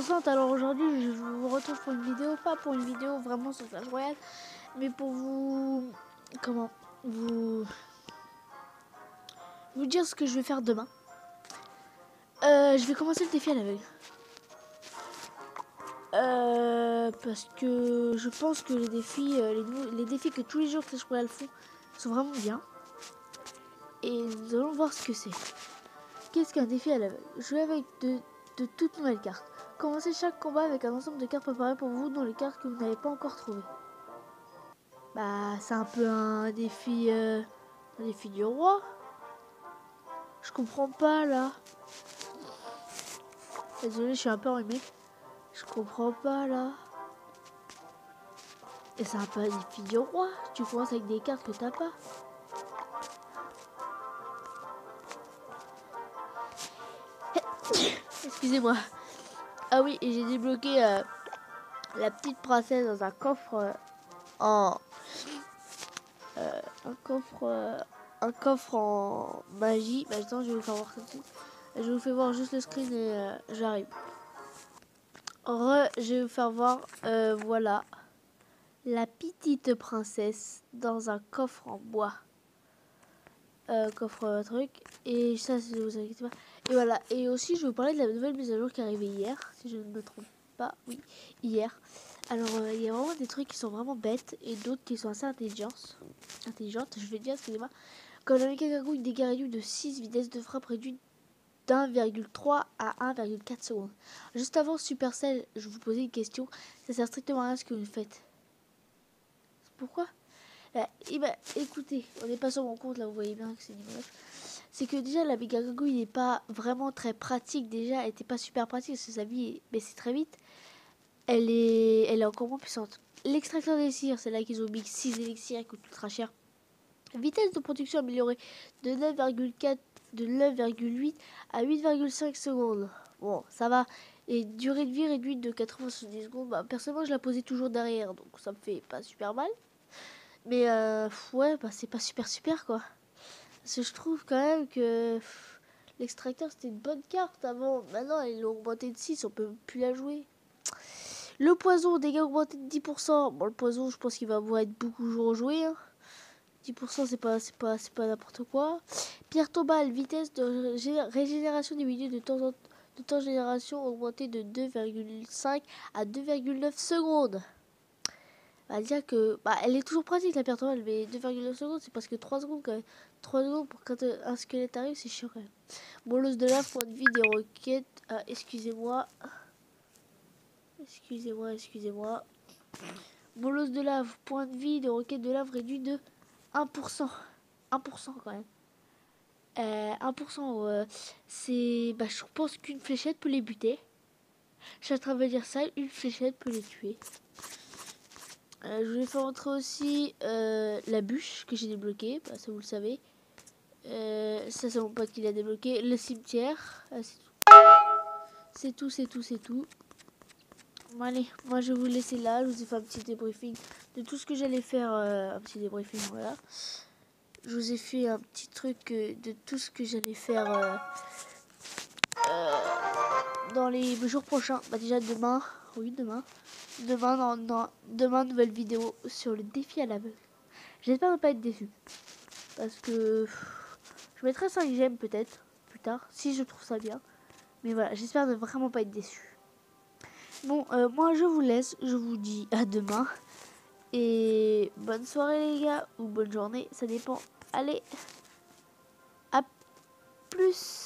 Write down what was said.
60. Alors aujourd'hui, je vous retrouve pour une vidéo, pas pour une vidéo vraiment sur Clash Royale, mais pour vous, vous dire ce que je vais faire demain. Je vais commencer le défi à l'aveugle. Parce que je pense que les défis, les défis que tous les jours Clash Royale font sont vraiment bien. Et nous allons voir ce que c'est. Qu'est-ce qu'un défi à l'aveugle? Jouer avec de toutes nouvelles cartes. Commencez chaque combat avec un ensemble de cartes préparées pour vous, dont les cartes que vous n'avez pas encore trouvées. Bah, c'est un peu un défi du roi. Je comprends pas là. Désolé, je suis un peu enrhumé. Je comprends pas là. Et c'est un peu un défi du roi. Tu commences avec des cartes que t'as pas. Excusez-moi. Ah oui, et j'ai débloqué la petite princesse dans un coffre un coffre en magie. Bah, attends, je vais vous faire voir ça tout de suite. Je vous fais voir juste le screen et j'arrive. Je vais vous faire voir, voilà, la petite princesse dans un coffre en bois. Coffre truc. Et ça, vous inquiétez pas. Et voilà. Et aussi, je vais vous parler de la nouvelle mise à jour qui est arrivée hier, si je ne me trompe pas. Oui, hier. Alors, il y a vraiment des trucs qui sont vraiment bêtes et d'autres qui sont assez intelligentes. Je vais dire, excusez-moi. Comme la méga gargouille, dégâts réduits de 6, vitesse de frappe réduite d'1,3 à 1,4 secondes. Juste avant Supercell, je vous posais une question. Ça sert strictement à rien ce que vous faites. Pourquoi? Écoutez, on n'est pas sur mon compte là, vous voyez bien que c'est niveau 9. C'est que déjà la méga gargouille n'est pas vraiment très pratique. Déjà, elle n'était pas super pratique parce que sa vie baissait très vite. Elle est encore moins puissante. L'extracteur d'élixir, c'est là qu'ils ont mis 6 élixirs, qui coûtent ultra cher. Vitesse de production améliorée de 9,4 de 9,8 à 8,5 secondes. Bon, ça va. Et durée de vie réduite de 90 secondes. Bah, personnellement, je la posais toujours derrière, donc ça me fait pas super mal. Mais ouais, bah c'est pas super quoi. Parce que je trouve quand même que l'extracteur c'était une bonne carte avant. Maintenant, ils l'ont augmenté de 6, on peut plus la jouer. Le poison, dégâts augmentés de 10%. Bon, le poison, je pense qu'il va être beaucoup rejoué. Hein. 10% c'est pas n'importe quoi. Pierre tombale, vitesse de régénération diminuée de temps de génération augmentée de 2,5 à 2,9 secondes. On va dire que elle est toujours pratique la pierre tombale, mais 2,9 secondes c'est parce que 3 secondes quand même. 3 secondes pour quand un squelette arrive, c'est chiant quand même. Bolos de lave, point de vie, des roquettes. Ah, excusez-moi. Bolos de lave, point de vie, des roquettes de lave réduit de 1%. 1% quand même. 1%, c'est... je pense qu'une fléchette peut les buter. Je suis en train de dire ça, une fléchette peut les tuer. Je voulais faire entrer aussi la bûche que j'ai débloquée, ça vous le savez. Ça c'est mon pote qui l'a débloqué. Le cimetière, c'est tout. Bon, allez, moi je vais vous laisser là, je vous ai fait un petit débriefing de tout ce que j'allais faire, un petit débriefing, voilà. Je vous ai fait un petit truc de tout ce que j'allais faire dans les jours prochains. Déjà demain, oui demain. Demain, nouvelle vidéo sur le défi à l'aveugle. J'espère ne pas être déçu. Parce que je mettrai 5 j'aime peut-être plus tard, si je trouve ça bien. Mais voilà, j'espère ne vraiment pas être déçu. Bon, moi je vous laisse, je vous dis à demain. Et bonne soirée les gars, ou bonne journée, ça dépend. Allez, à plus.